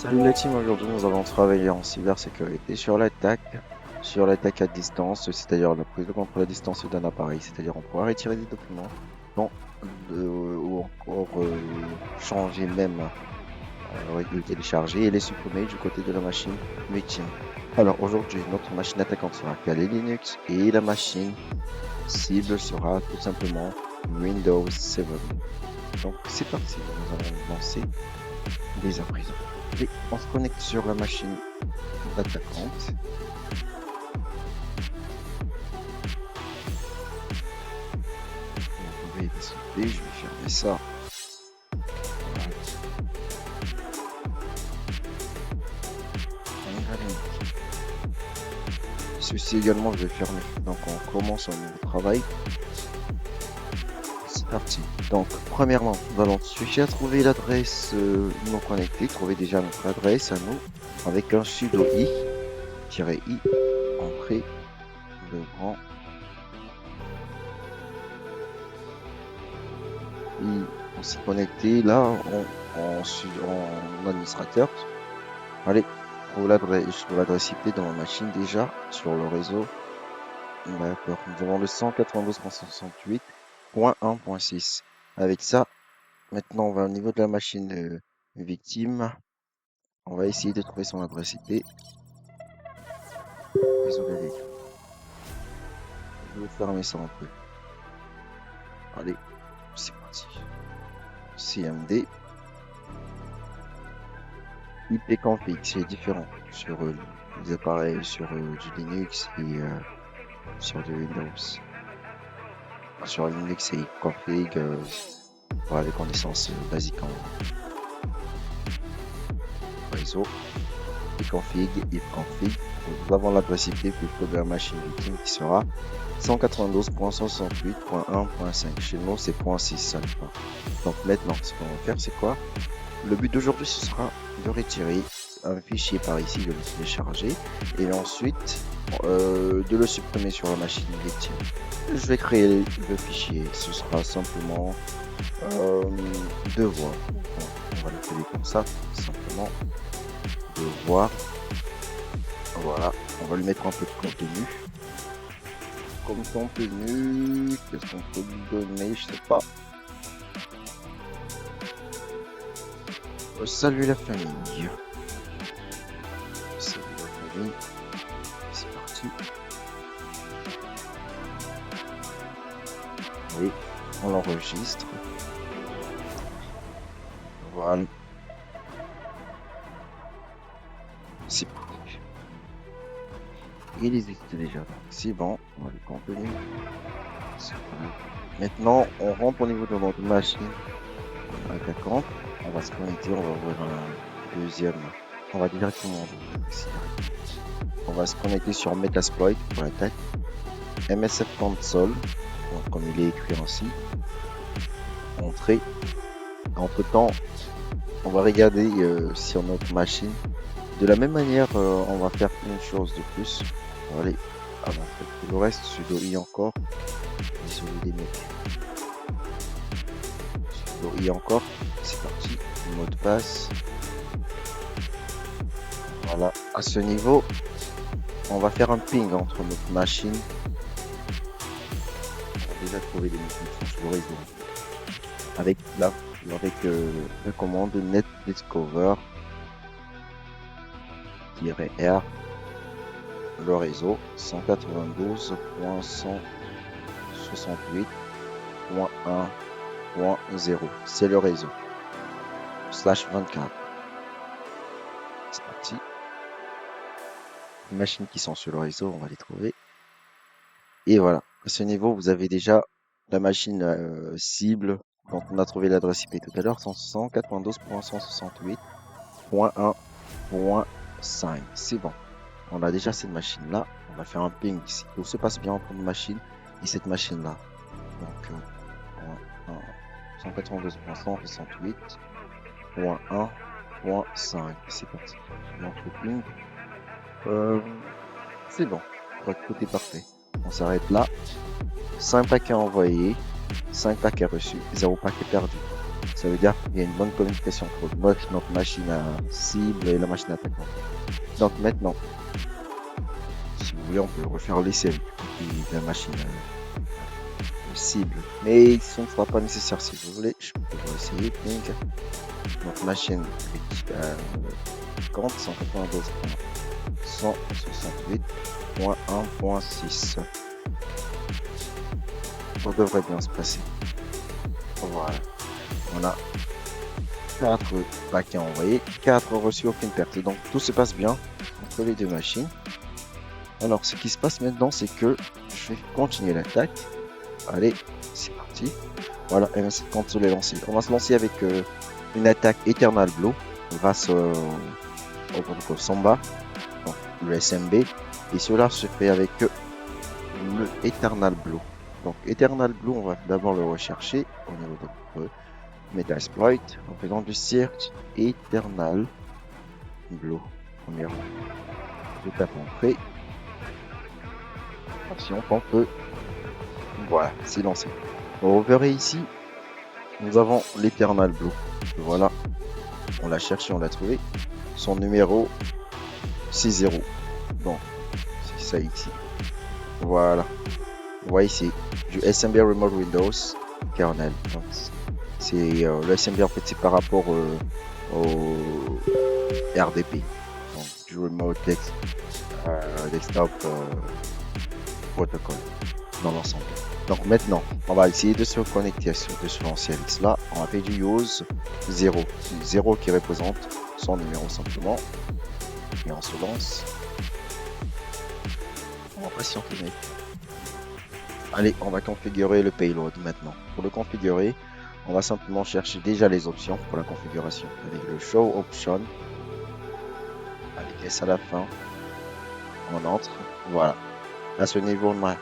Salut la team, aujourd'hui nous allons travailler en cybersécurité sur l'attaque à distance, c'est-à-dire la prise de contrôle à distance d'un appareil, c'est-à-dire on pourra retirer des documents dans ou encore changer même, le télécharger et les supprimer du côté de la machine victime. Alors aujourd'hui notre machine attaquante sera Kali Linux et la machine cible sera tout simplement Windows 7. Donc c'est parti, nous allons lancer dès à présent. Et on se connecte sur la machine d'attaquante. Vous pouvez sauter, je vais fermer ça. Ceci également, je vais fermer. Donc on commence un nouveau travail. C'est parti. Donc premièrement, nous allons chercher à trouver l'adresse non connectée. Trouver déjà notre adresse à nous avec un sudo i, -i, entrée, le grand i. On s'est connecté là en administrateur. Allez, trouve l'adresse IP dans ma machine déjà sur le réseau. D'accord, nous avons le 192.168.1.6. Avec ça, maintenant on va au niveau de la machine victime. On va essayer de trouver son adresse IP. Désolé les gars. Je vais fermer ça un peu. Allez, c'est parti. CMD. ipconfig, c'est différent sur les appareils, sur du Linux et sur du Windows. Sur Linux, c'est config pour les connaissances basiques en réseau. Config, ifconfig. Nous avons l'adresse IP plutôt de la machine victime qui sera 192.168.1.5. Chez nous, c'est .6 seulement. Donc maintenant, ce qu'on va faire, c'est quoi? Le but d'aujourd'hui, ce sera de retirer un fichier par ici, de le télécharger et ensuite de le supprimer sur la machine victime. Je vais créer le fichier. Ce sera simplement devoir. On va l'appeler comme ça, simplement devoir. Voilà, on va lui mettre un peu de contenu. Comme contenu, qu'est-ce qu'on peut lui donner? Je sais pas. Salut la famille. Salut la famille. C'est parti. Oui, on l'enregistre. Voilà. C'est parti. Il existe déjà. C'est bon. On va le contenu. Maintenant, on rentre au niveau de notre machine attaquante. On va se connecter. On va ouvrir un deuxième. On va directement ouvrir ici. On va se connecter sur Metasploit pour l'attaque. MSF Console. Donc, comme il est écrit ainsi. Entrée. Entre temps, on va regarder sur notre machine. De la même manière, on va faire une chose de plus. On va aller avant le reste, sudo i encore. Désolé les mecs. Sudo i encore. C'est parti. Mot de passe. Voilà. À ce niveau, on va faire un ping entre notre machine. On va déjà trouver des machines sur le réseau. Avec la commande netdiscover -r le réseau 192.168.1.0. C'est le réseau. /24. C'est parti. Les machines qui sont sur le réseau, on va les trouver. Et voilà. À ce niveau, vous avez déjà la machine cible. Donc on a trouvé l'adresse IP tout à l'heure, 192.168.1.5. C'est bon. On a déjà cette machine-là. On va faire un ping si tout se passe bien entre une machine et cette machine-là. Donc, 192.168.1.5. C'est parti. Donc, le ping. C'est bon. Je crois que tout est parfait. On s'arrête là. 5 paquets envoyés, 5 paquets reçus, 0 paquet perdu. Ça veut dire qu'il y a une bonne communication entre notre machine à cible et la machine attaquante. Donc maintenant, si vous voulez, on peut refaire l'essai de la machine cible. Mais ce ne sera pas nécessaire si vous voulez. Je peux essayer. Ping. Notre machine compte 192.168.1.6. Ça devrait bien se passer. Voilà. On a 4 paquets envoyés, 4 reçus, aucune perte. Donc tout se passe bien entre les deux machines. Alors ce qui se passe maintenant, c'est que je vais continuer l'attaque. Allez, c'est parti. Voilà, M7 console est lancé. On va se lancer avec une attaque Eternal Blow grâce au protocole Samba, donc le SMB. Et cela se fait avec le Eternal Blow. Donc Eternal Blow, on va d'abord le rechercher au niveau de notre Metasploit en faisant du search Eternal Blow. Première, je tape entrée. Attention, on peut. Voilà, c'est lancé. Vous verrez ici, nous avons l'Eternal Blue. Voilà, on l'a cherché, on l'a trouvé. Son numéro, c'est 0. Bon, c'est ça ici. Voilà. Vous voyez ici, du SMB Remote Windows kernel. C'est le SMB en fait, c'est par rapport au RDP. Donc, du Remote Desktop Protocol dans l'ensemble. Donc maintenant, on va essayer de se connecter sur ce lancier avec cela. On va faire du use 0. 0 qui représente son numéro simplement. Et on se lance. On va patienter. Allez, on va configurer le payload maintenant. Pour le configurer, on va simplement chercher déjà les options pour la configuration. Avec le show option. Avec S à la fin. On entre. Voilà. À ce niveau, on a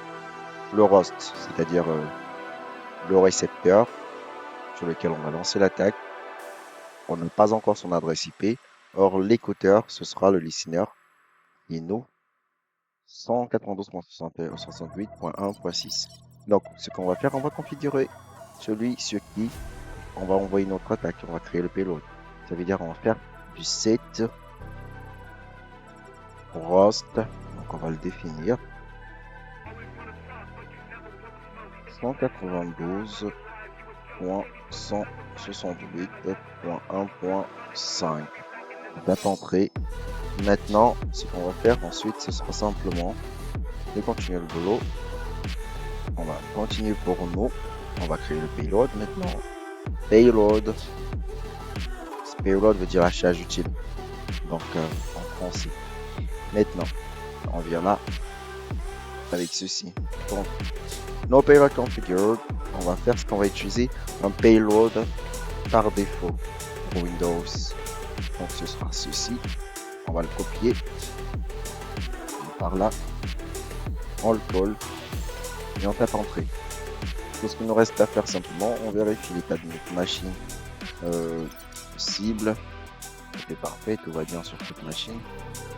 le host, c'est-à-dire le récepteur sur lequel on va lancer l'attaque. On n'a pas encore son adresse IP. Or, l'écouteur, ce sera le listener Ino 192.68.1.6. Donc, ce qu'on va faire, on va configurer celui sur qui on va envoyer notre attaque. On va créer le payload. Ça veut dire qu'on va faire du set host. Donc, on va le définir. 192.168.1.5. Date entrée. Maintenant, ce qu'on va faire ensuite, ce sera simplement de continuer le boulot. On va continuer pour nous. On va créer le payload maintenant. Payload. Ce payload veut dire la charge utile. Donc en français. Maintenant, on vient là avec ceci. Donc, no payload configured. On va faire ce qu'on va utiliser un payload par défaut pour Windows. Donc ce sera ceci. On va le copier par là. On le colle et on tape entrée. Tout ce qu'il nous reste à faire simplement, on vérifie l'état de notre machine cible. Tout est parfait, tout va bien sur cette machine.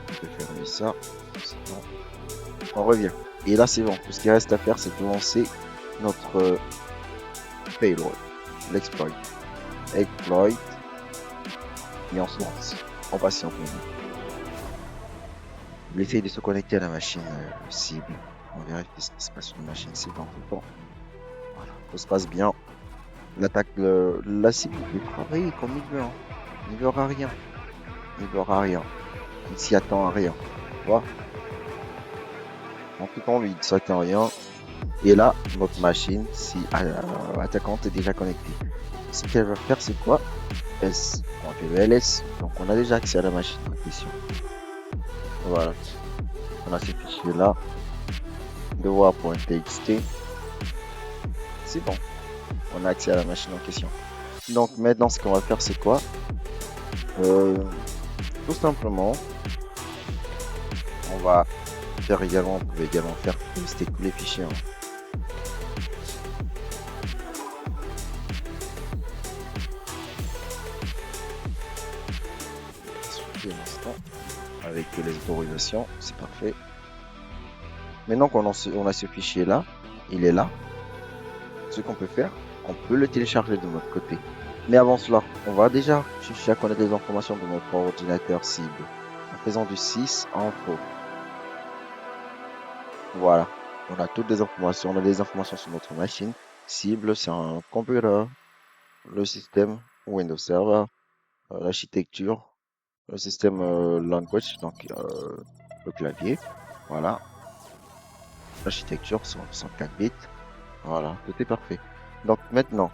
On peut fermer ça. Sinon, on revient. Et là c'est bon. Tout ce qu'il reste à faire, c'est de lancer notre payload, l'exploit. Exploit. Et on se lance. On patiente. Il essaye de se connecter à la machine cible. On vérifie ce qui se passe sur la machine cible en tout temps. Voilà, tout se passe bien. L'attaque, la cible peut travailler comme il veut. Hein. Il ne verra rien. Il ne verra rien. Il s'y attend à rien. Tu vois? En tout temps, lui, il ne s'attend à rien. Et là, notre machine, si attaquante est déjà connectée. Ce qu'elle va faire, c'est quoi? S. On fait le LS. Donc, on a déjà accès à la machine en question. Voilà. On a ces fichiers là. Devoir.txt. C'est bon. On a accès à la machine en question. Donc maintenant ce qu'on va faire c'est quoi? Tout simplement on va faire également, on peut également faire lister tous les fichiers. Hein. Avec les autorisations, c'est parfait. Maintenant qu'on a ce fichier là, il est là. Ce qu'on peut faire, on peut le télécharger de notre côté. Mais avant cela, on va déjà chercher à connaître les informations de notre ordinateur cible en faisant du 6 en faux. Voilà, on a toutes les informations, on a des informations sur notre machine cible, c'est un computer, le système Windows Server, l'architecture, le système language, donc le clavier, voilà, l'architecture 64 bits, voilà, tout est parfait. Donc maintenant,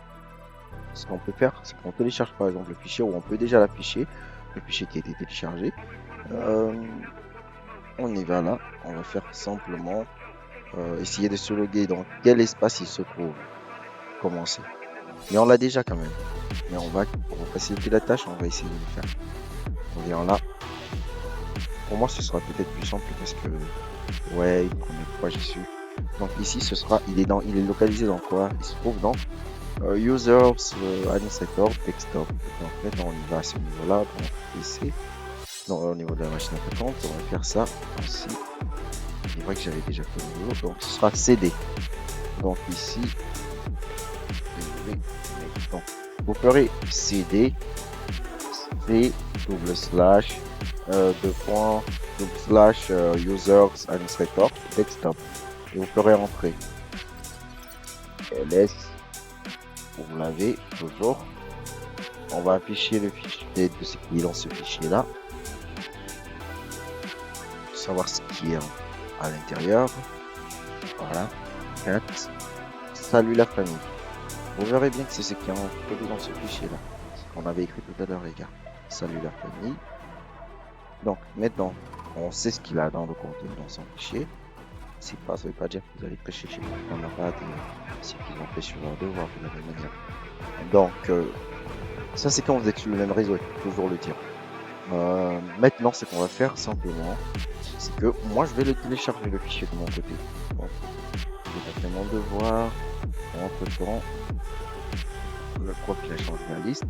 ce qu'on peut faire, c'est qu'on télécharge par exemple le fichier ou on peut déjà l'afficher, le fichier qui a été téléchargé. Euh, on y va là, on va faire simplement essayer de se loguer dans quel espace il se trouve, commencer. Mais on l'a déjà quand même. Mais pour faciliter la tâche, on va essayer de le faire. On vient là. Pour moi, ce sera peut-être plus simple parce que, ouais, une première fois, j'y suis. Donc ici, il est localisé dans quoi? Il se trouve dans Users, Administrator, Desktop. Donc maintenant, on y va à ce niveau-là, dans notre PC. Non, au niveau de la machine attaquante, on va faire ça aussi. C'est vrai que j'avais déjà fait le niveau. Donc ce sera CD. Donc ici, donc, vous ferez CD, C, double slash, deux points, double slash, users, administrator, desktop. Et vous ferez entrer ls, vous l'avez toujours. On va afficher le fichier de ce qui est dans ce fichier là. Pour savoir ce qui est à l'intérieur. Voilà. 4. Salut la famille. Vous verrez bien que c'est ce qui est encodé dans ce fichier là. Ce qu'on avait écrit tout à l'heure les gars. Salut la famille. Donc maintenant, on sait ce qu'il a dans le contenu dans son fichier. C'est pas, ça veut pas dire que vous allez prêcher chez les camarades ce qu'ils ont fait sur leur devoir de la même manière. Donc, ça c'est quand vous êtes sur le même réseau, il faut toujours le dire. Maintenant, ce qu'on va faire simplement, c'est que moi je vais le télécharger le fichier de mon côté. Donc, je vais faire mon devoir. Entre temps, le profil a changé la liste.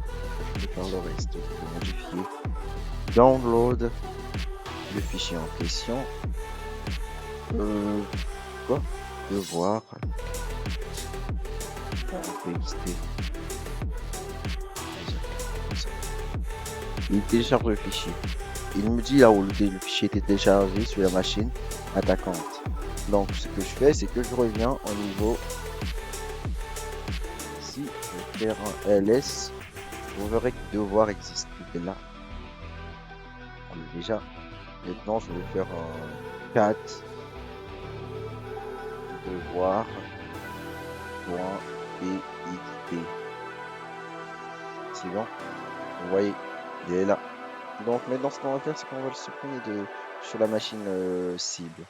Je vais faire le reste. Je vais modifier. Download le fichier en question. Quoi? Devoir. TXT. Il télécharge le fichier. Il me dit là où le fichier était téléchargé sur la machine attaquante. Donc ce que je fais, c'est que je reviens au niveau. Ici, je vais faire un ls. Vous verrez que devoir existe. Il est là. On l'a déjà. Maintenant, je vais faire un 4 devoir .txt. C'est bon. Vous voyez, il est là. Donc maintenant, ce qu'on va faire, c'est qu'on va le supprimer sur la machine cible.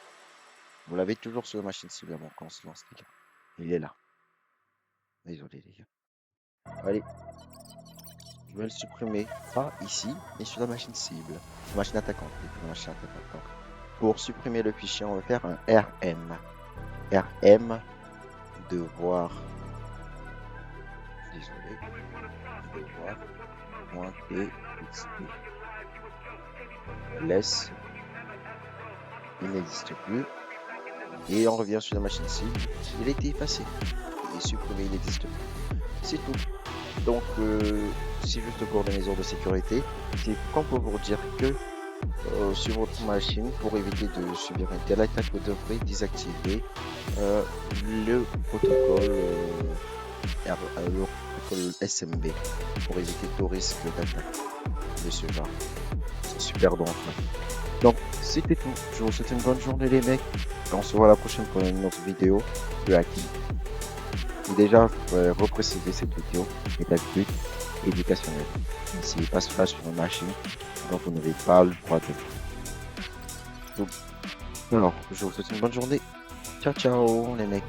Vous l'avez toujours sur la machine cible avant qu'on se lance, les gars. Il est là. Désolé, les gars. Allez. Je vais le supprimer, pas ici, mais sur la machine cible. Machine attaquante, la machine attaquante. Pour supprimer le fichier, on va faire un rm. rm devoir. Désolé. Devoir.txt. Laisse. Il n'existe plus. Et on revient sur la machine cible. Il a été effacé. Et supprimé, il n'existe plus. C'est tout. Donc, c'est juste pour les mesures de sécurité. C'est comme pour vous dire que sur votre machine, pour éviter de subir une telle attaque, vous devrez désactiver le protocole SMB pour éviter tout risque d'attaque de ce genre. C'est super dangereux. Donc, c'était tout. Je vous souhaite une bonne journée, les mecs. On se voit la prochaine pour une autre vidéo de hacking. Et déjà, repréciser cette vidéo est un but éducationnel. N'essayez pas cela sur une machine, donc vous n'avez pas le droit de. Donc, alors, je vous souhaite une bonne journée. Ciao, ciao, les mecs.